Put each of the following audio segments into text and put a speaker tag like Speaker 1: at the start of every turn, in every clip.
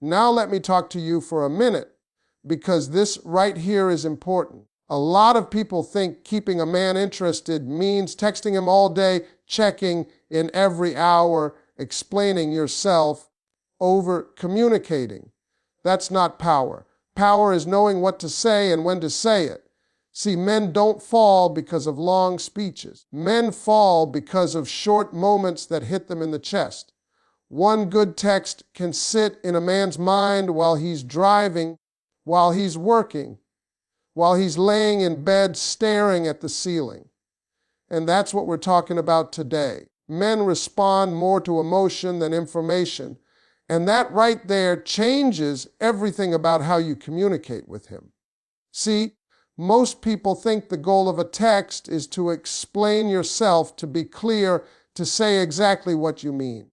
Speaker 1: Now let me talk to you for a minute, because this right here is important. A lot of people think keeping a man interested means texting him all day, checking in every hour, explaining yourself, over communicating. That's not power. Power is knowing what to say and when to say it. See, men don't fall because of long speeches. Men fall because of short moments that hit them in the chest. One good text can sit in a man's mind while he's driving, while he's working, while he's laying in bed staring at the ceiling. And that's what we're talking about today. Men respond more to emotion than information, and that right there changes everything about how you communicate with him. See, most people think the goal of a text is to explain yourself, to be clear, to say exactly what you mean.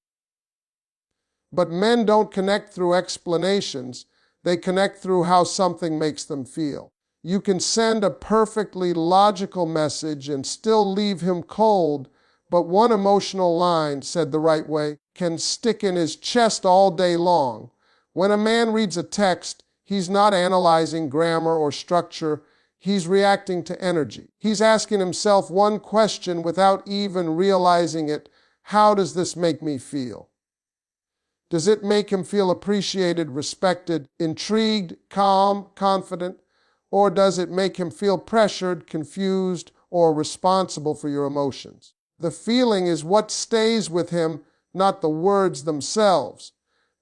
Speaker 1: But men don't connect through explanations. They connect through how something makes them feel. You can send a perfectly logical message and still leave him cold, but one emotional line, said the right way, can stick in his chest all day long. When a man reads a text, he's not analyzing grammar or structure. He's reacting to energy. He's asking himself one question without even realizing it. How does this make me feel? Does it make him feel appreciated, respected, intrigued, calm, confident? Or does it make him feel pressured, confused, or responsible for your emotions? The feeling is what stays with him, not the words themselves.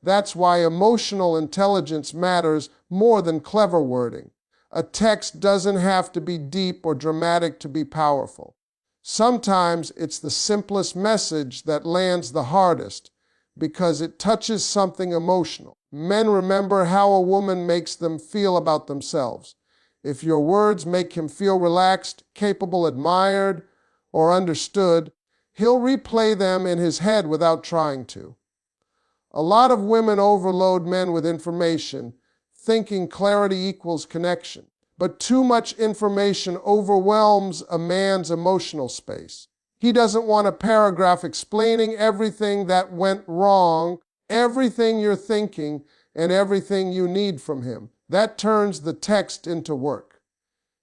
Speaker 1: That's why emotional intelligence matters more than clever wording. A text doesn't have to be deep or dramatic to be powerful. Sometimes it's the simplest message that lands the hardest because it touches something emotional. Men remember how a woman makes them feel about themselves. If your words make him feel relaxed, capable, admired, or understood, he'll replay them in his head without trying to. A lot of women overload men with information, thinking clarity equals connection. But too much information overwhelms a man's emotional space. He doesn't want a paragraph explaining everything that went wrong, everything you're thinking, and everything you need from him. That turns the text into work.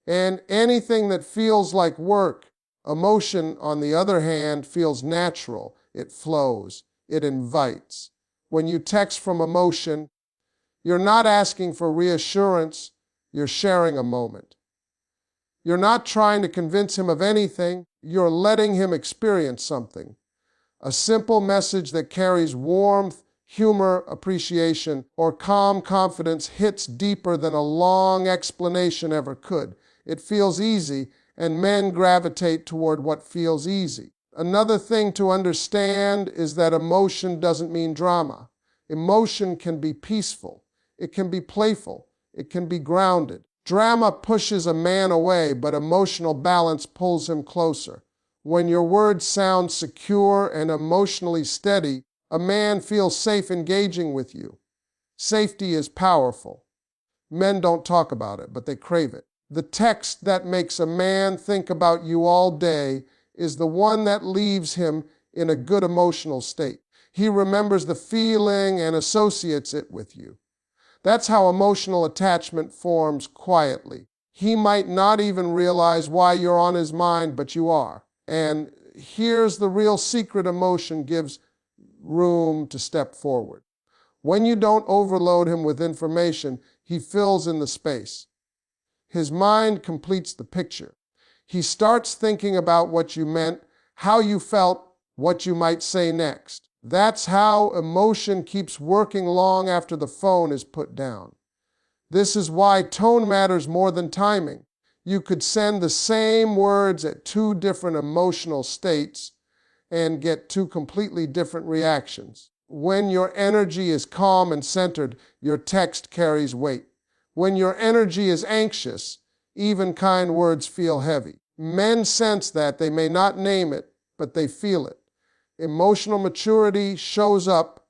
Speaker 1: And anything that feels like work, emotion, on the other hand, feels natural. It flows. It invites. When you text from emotion, you're not asking for reassurance. You're sharing a moment. You're not trying to convince him of anything. You're letting him experience something. A simple message that carries warmth, humor, appreciation, or calm confidence hits deeper than a long explanation ever could. It feels easy, and men gravitate toward what feels easy. Another thing to understand is that emotion doesn't mean drama. Emotion can be peaceful. It can be playful. It can be grounded. Drama pushes a man away, but emotional balance pulls him closer. When your words sound secure and emotionally steady, a man feels safe engaging with you. Safety is powerful. Men don't talk about it, but they crave it. The text that makes a man think about you all day is the one that leaves him in a good emotional state. He remembers the feeling and associates it with you. That's how emotional attachment forms quietly. He might not even realize why you're on his mind, but you are. And here's the real secret: emotion gives room to step forward. When you don't overload him with information, he fills in the space. His mind completes the picture. He starts thinking about what you meant, how you felt, what you might say next. That's how emotion keeps working long after the phone is put down. This is why tone matters more than timing. You could send the same words at two different emotional states and get two completely different reactions. When your energy is calm and centered, your text carries weight. When your energy is anxious, even kind words feel heavy. Men sense that. They may not name it, but they feel it. Emotional maturity shows up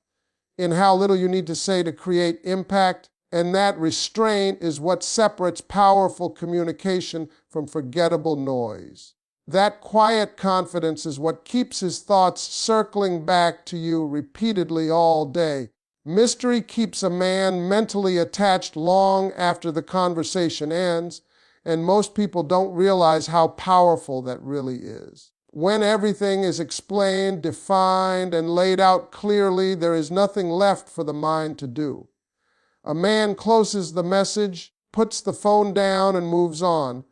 Speaker 1: in how little you need to say to create impact, and that restraint is what separates powerful communication from forgettable noise. That quiet confidence is what keeps his thoughts circling back to you repeatedly all day. Mystery keeps a man mentally attached long after the conversation ends, and most people don't realize how powerful that really is. When everything is explained, defined, and laid out clearly, there is nothing left for the mind to do. A man closes the message, puts the phone down, and moves on.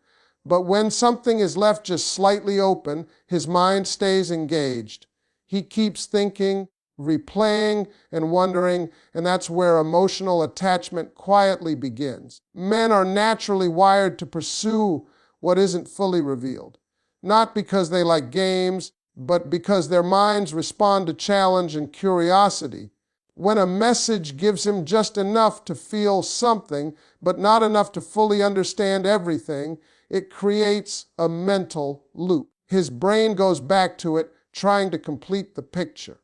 Speaker 1: But when something is left just slightly open, his mind stays engaged. He keeps thinking, replaying, and wondering, and that's where emotional attachment quietly begins. Men are naturally wired to pursue what isn't fully revealed, not because they like games, but because their minds respond to challenge and curiosity. When a message gives him just enough to feel something, but not enough to fully understand everything, it creates a mental loop. His brain goes back to it, trying to complete the picture.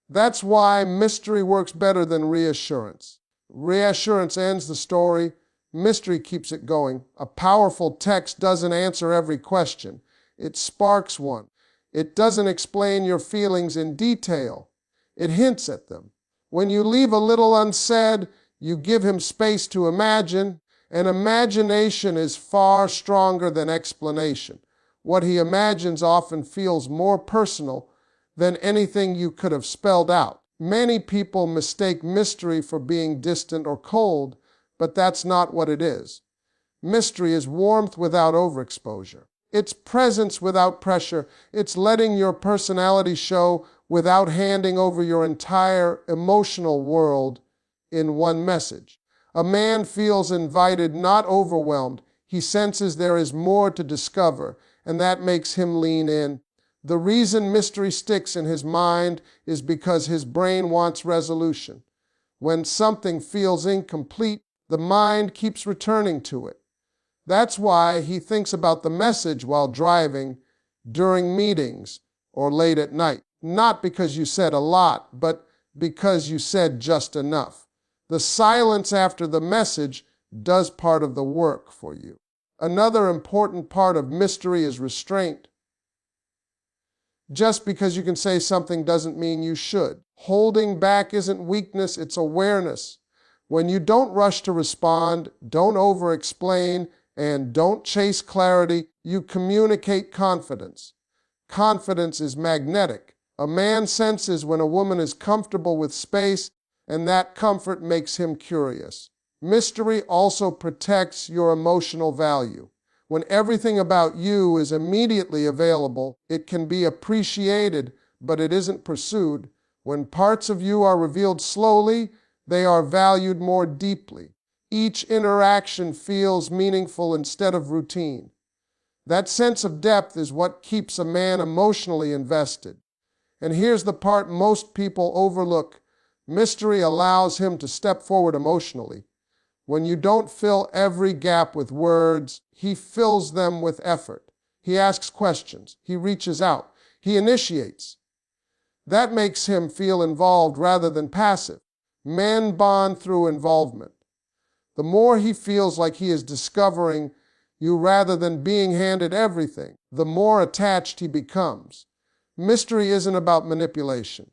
Speaker 1: That's why mystery works better than reassurance. Reassurance ends the story. Mystery keeps it going. A powerful text doesn't answer every question. It sparks one. It doesn't explain your feelings in detail. It hints at them. When you leave a little unsaid, you give him space to imagine, and imagination is far stronger than explanation. What he imagines often feels more personal than anything you could have spelled out. Many people mistake mystery for being distant or cold, but that's not what it is. Mystery is warmth without overexposure. It's presence without pressure. It's letting your personality show without handing over your entire emotional world in one message. A man feels invited, not overwhelmed. He senses there is more to discover, and that makes him lean in. The reason mystery sticks in his mind is because his brain wants resolution. When something feels incomplete, the mind keeps returning to it. That's why he thinks about the message while driving, during meetings, or late at night. Not because you said a lot, but because you said just enough. The silence after the message does part of the work for you. Another important part of mystery is restraint. Just because you can say something doesn't mean you should. Holding back isn't weakness, it's awareness. When you don't rush to respond, don't over-explain, and don't chase clarity, you communicate confidence. Confidence is magnetic. A man senses when a woman is comfortable with space, and that comfort makes him curious. Mystery also protects your emotional value. When everything about you is immediately available, it can be appreciated, but it isn't pursued. When parts of you are revealed slowly, they are valued more deeply. Each interaction feels meaningful instead of routine. That sense of depth is what keeps a man emotionally invested. And here's the part most people overlook. Mystery allows him to step forward emotionally. When you don't fill every gap with words, he fills them with effort. He asks questions. He reaches out. He initiates. That makes him feel involved rather than passive. Men bond through involvement. The more he feels like he is discovering you rather than being handed everything, the more attached he becomes. Mystery isn't about manipulation.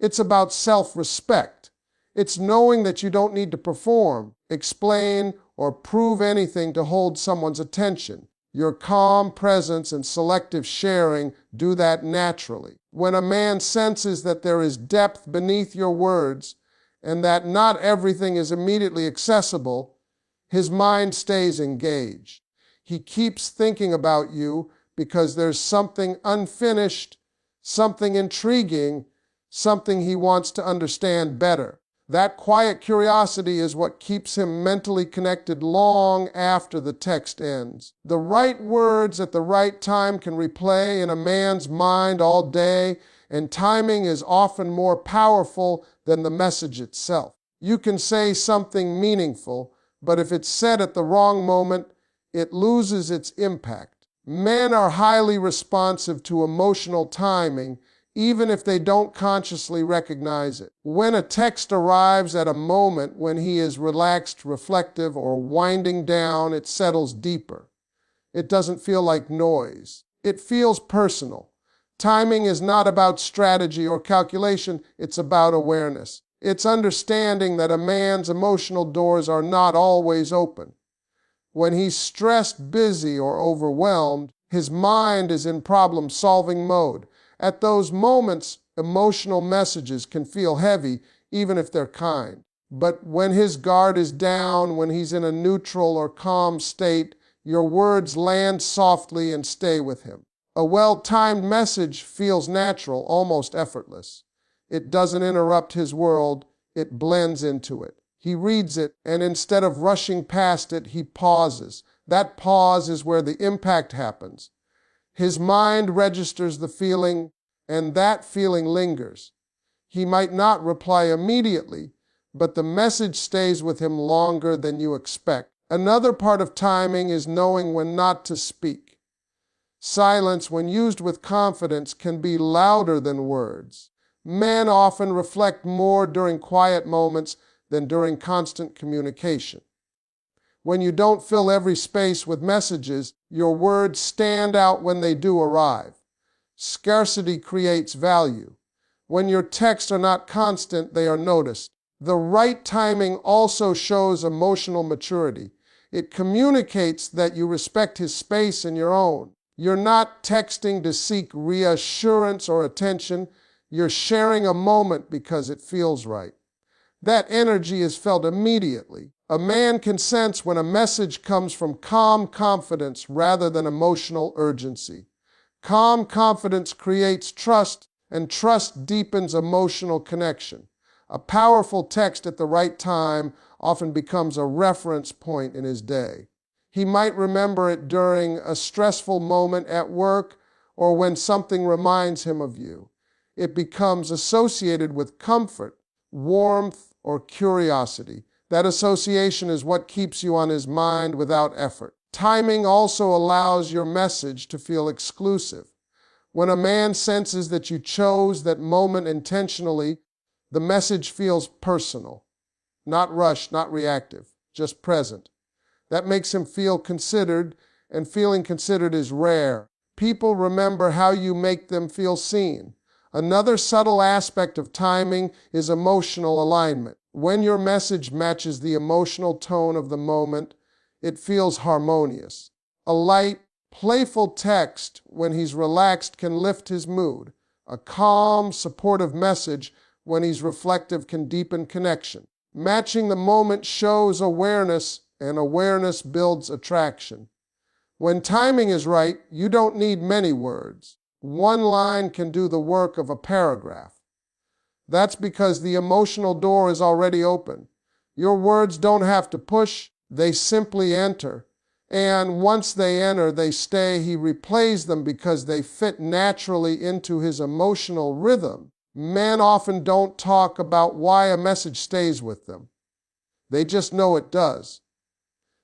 Speaker 1: It's about self-respect. It's knowing that you don't need to perform, explain, or prove anything to hold someone's attention. Your calm presence and selective sharing do that naturally. When a man senses that there is depth beneath your words and that not everything is immediately accessible, his mind stays engaged. He keeps thinking about you because there's something unfinished, something intriguing, something he wants to understand better. That quiet curiosity is what keeps him mentally connected long after the text ends. The right words at the right time can replay in a man's mind all day, and timing is often more powerful than the message itself. You can say something meaningful, but if it's said at the wrong moment, it loses its impact. Men are highly responsive to emotional timing, even if they don't consciously recognize it. When a text arrives at a moment when he is relaxed, reflective, or winding down, it settles deeper. It doesn't feel like noise. It feels personal. Timing is not about strategy or calculation, it's about awareness. It's understanding that a man's emotional doors are not always open. When he's stressed, busy, or overwhelmed, his mind is in problem-solving mode. At those moments, emotional messages can feel heavy, even if they're kind. But when his guard is down, when he's in a neutral or calm state, your words land softly and stay with him. A well-timed message feels natural, almost effortless. It doesn't interrupt his world, it blends into it. He reads it, and instead of rushing past it, he pauses. That pause is where the impact happens. His mind registers the feeling, and that feeling lingers. He might not reply immediately, but the message stays with him longer than you expect. Another part of timing is knowing when not to speak. Silence, when used with confidence, can be louder than words. Men often reflect more during quiet moments than during constant communication. When you don't fill every space with messages, your words stand out when they do arrive. Scarcity creates value. When your texts are not constant, they are noticed. The right timing also shows emotional maturity. It communicates that you respect his space and your own. You're not texting to seek reassurance or attention. You're sharing a moment because it feels right. That energy is felt immediately. A man can sense when a message comes from calm confidence rather than emotional urgency. Calm confidence creates trust, and trust deepens emotional connection. A powerful text at the right time often becomes a reference point in his day. He might remember it during a stressful moment at work or when something reminds him of you. It becomes associated with comfort, warmth, or curiosity. That association is what keeps you on his mind without effort. Timing also allows your message to feel exclusive. When a man senses that you chose that moment intentionally, the message feels personal, not rushed, not reactive, just present. That makes him feel considered, and feeling considered is rare. People remember how you make them feel seen. Another subtle aspect of timing is emotional alignment. When your message matches the emotional tone of the moment, it feels harmonious. A light, playful text when he's relaxed can lift his mood. A calm, supportive message when he's reflective can deepen connection. Matching the moment shows awareness, and awareness builds attraction. When timing is right, you don't need many words. One line can do the work of a paragraph. That's because the emotional door is already open. Your words don't have to push, they simply enter. And once they enter, they stay. He replays them because they fit naturally into his emotional rhythm. Men often don't talk about why a message stays with them. They just know it does.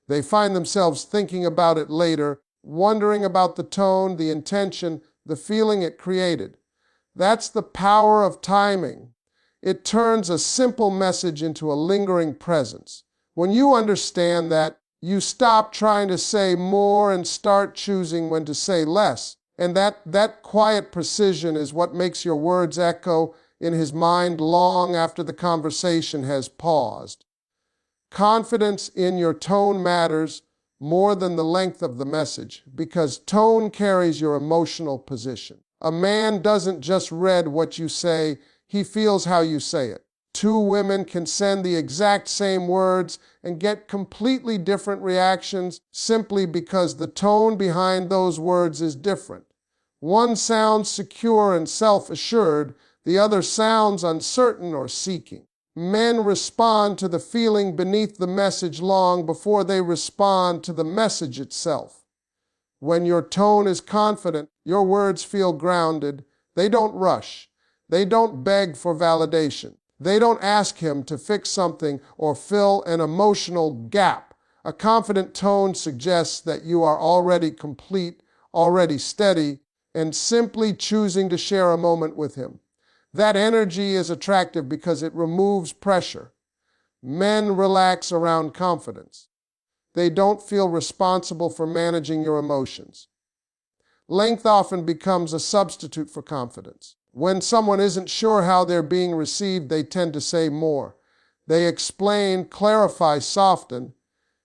Speaker 1: They find themselves thinking about it later, wondering about the tone, the intention, the feeling it created. That's the power of timing. It turns a simple message into a lingering presence. When you understand that, you stop trying to say more and start choosing when to say less. And that quiet precision is what makes your words echo in his mind long after the conversation has paused. Confidence in your tone matters more than the length of the message, because tone carries your emotional position. A man doesn't just read what you say, he feels how you say it. Two women can send the exact same words and get completely different reactions simply because the tone behind those words is different. One sounds secure and self-assured, the other sounds uncertain or seeking. Men respond to the feeling beneath the message long before they respond to the message itself. When your tone is confident, your words feel grounded. They don't rush. They don't beg for validation. They don't ask him to fix something or fill an emotional gap. A confident tone suggests that you are already complete, already steady, and simply choosing to share a moment with him. That energy is attractive because it removes pressure. Men relax around confidence. They don't feel responsible for managing your emotions. Length often becomes a substitute for confidence. When someone isn't sure how they're being received, they tend to say more. They explain, clarify, soften,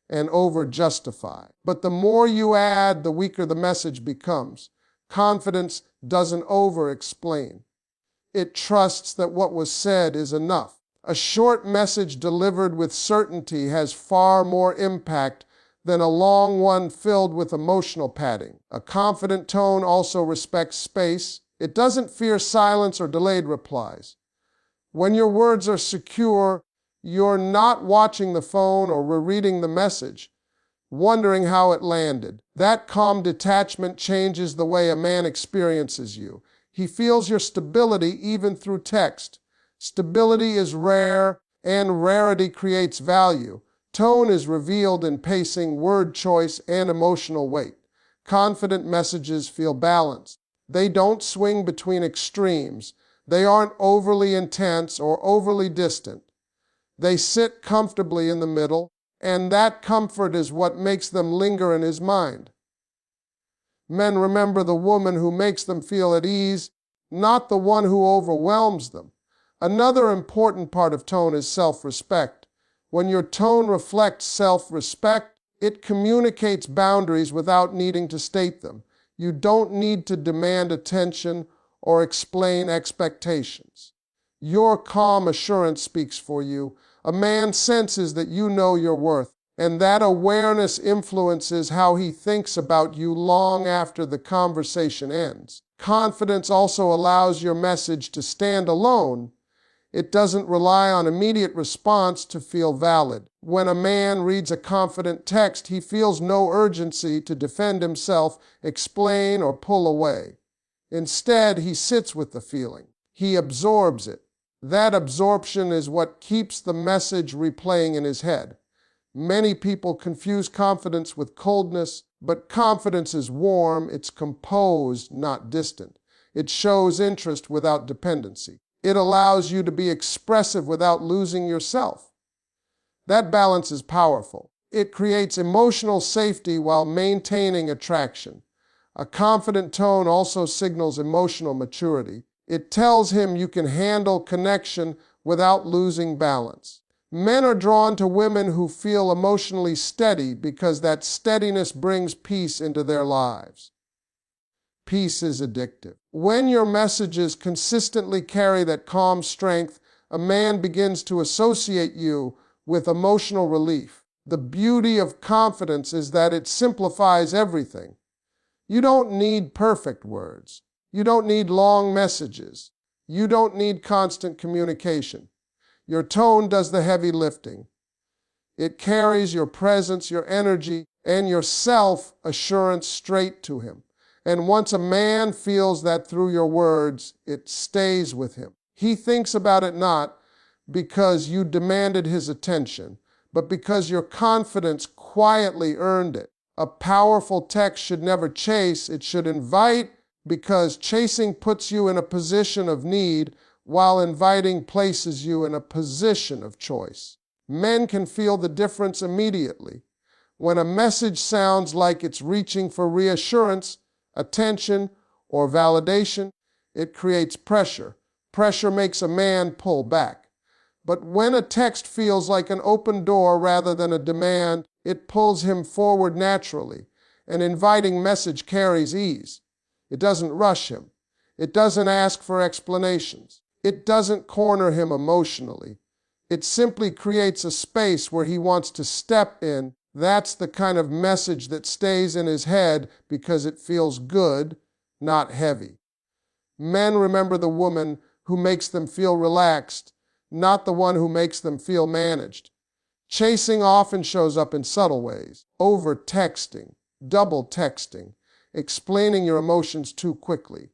Speaker 1: and over-justify. But the more you add, the weaker the message becomes. Confidence doesn't over-explain. It trusts that what was said is enough. A short message delivered with certainty has far more impact than a long one filled with emotional padding. A confident tone also respects space. It doesn't fear silence or delayed replies. When your words are secure, you're not watching the phone or rereading the message, wondering how it landed. That calm detachment changes the way a man experiences you. He feels your stability even through text. Stability is rare, and rarity creates value. Tone is revealed in pacing, word choice, and emotional weight. Confident messages feel balanced. They don't swing between extremes. They aren't overly intense or overly distant. They sit comfortably in the middle, and that comfort is what makes them linger in his mind. Men remember the woman who makes them feel at ease, not the one who overwhelms them. Another important part of tone is self-respect. When your tone reflects self-respect, it communicates boundaries without needing to state them. You don't need to demand attention or explain expectations. Your calm assurance speaks for you. A man senses that you know your worth, and that awareness influences how he thinks about you long after the conversation ends. Confidence also allows your message to stand alone. It doesn't rely on immediate response to feel valid. When a man reads a confident text, he feels no urgency to defend himself, explain, or pull away. Instead, he sits with the feeling. He absorbs it. That absorption is what keeps the message replaying in his head. Many people confuse confidence with coldness, but confidence is warm, it's composed, not distant. It shows interest without dependency. It allows you to be expressive without losing yourself. That balance is powerful. It creates emotional safety while maintaining attraction. A confident tone also signals emotional maturity. It tells him you can handle connection without losing balance. Men are drawn to women who feel emotionally steady because that steadiness brings peace into their lives. Peace is addictive. When your messages consistently carry that calm strength, a man begins to associate you with emotional relief. The beauty of confidence is that it simplifies everything. You don't need perfect words. You don't need long messages. You don't need constant communication. Your tone does the heavy lifting. It carries your presence, your energy, and your self-assurance straight to him. And once a man feels that through your words, it stays with him. He thinks about it not because you demanded his attention, but because your confidence quietly earned it. A powerful text should never chase, it should invite, because chasing puts you in a position of need, while inviting places you in a position of choice. Men can feel the difference immediately. When a message sounds like it's reaching for reassurance, attention, or validation, it creates pressure. Pressure makes a man pull back. But when a text feels like an open door rather than a demand, it pulls him forward naturally. An inviting message carries ease. It doesn't rush him. It doesn't ask for explanations. It doesn't corner him emotionally. It simply creates a space where he wants to step in. That's the kind of message that stays in his head because it feels good, not heavy. Men remember the woman who makes them feel relaxed, not the one who makes them feel managed. Chasing often shows up in subtle ways. Over-texting, double-texting, explaining your emotions too quickly,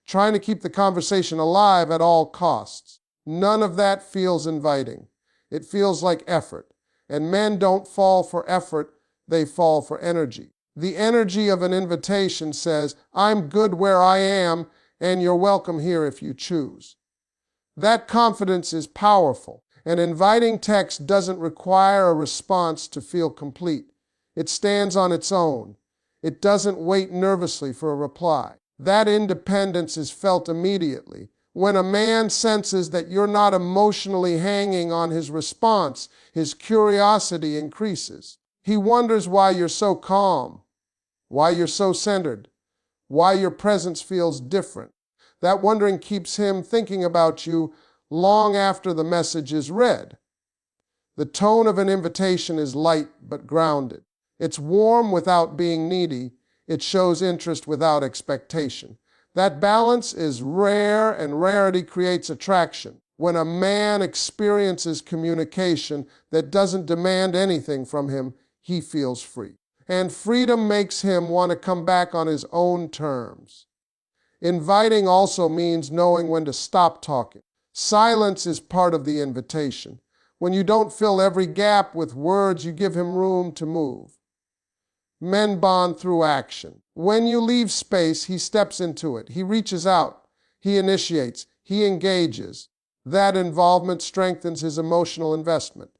Speaker 1: trying to keep the conversation alive at all costs. None of that feels inviting. It feels like effort. And men don't fall for effort, they fall for energy. The energy of an invitation says, I'm good where I am, and you're welcome here if you choose. That confidence is powerful. An inviting text doesn't require a response to feel complete. It stands on its own. It doesn't wait nervously for a reply. That independence is felt immediately. When a man senses that you're not emotionally hanging on his response, his curiosity increases. He wonders why you're so calm, why you're so centered, why your presence feels different. That wondering keeps him thinking about you long after the message is read. The tone of an invitation is light but grounded. It's warm without being needy. It shows interest without expectation. That balance is rare, and rarity creates attraction. When a man experiences communication that doesn't demand anything from him, he feels free. And freedom makes him want to come back on his own terms. Inviting also means knowing when to stop talking. Silence is part of the invitation. When you don't fill every gap with words, you give him room to move. Men bond through action. When you leave space, he steps into it. He reaches out. He initiates. He engages. That involvement strengthens his emotional investment.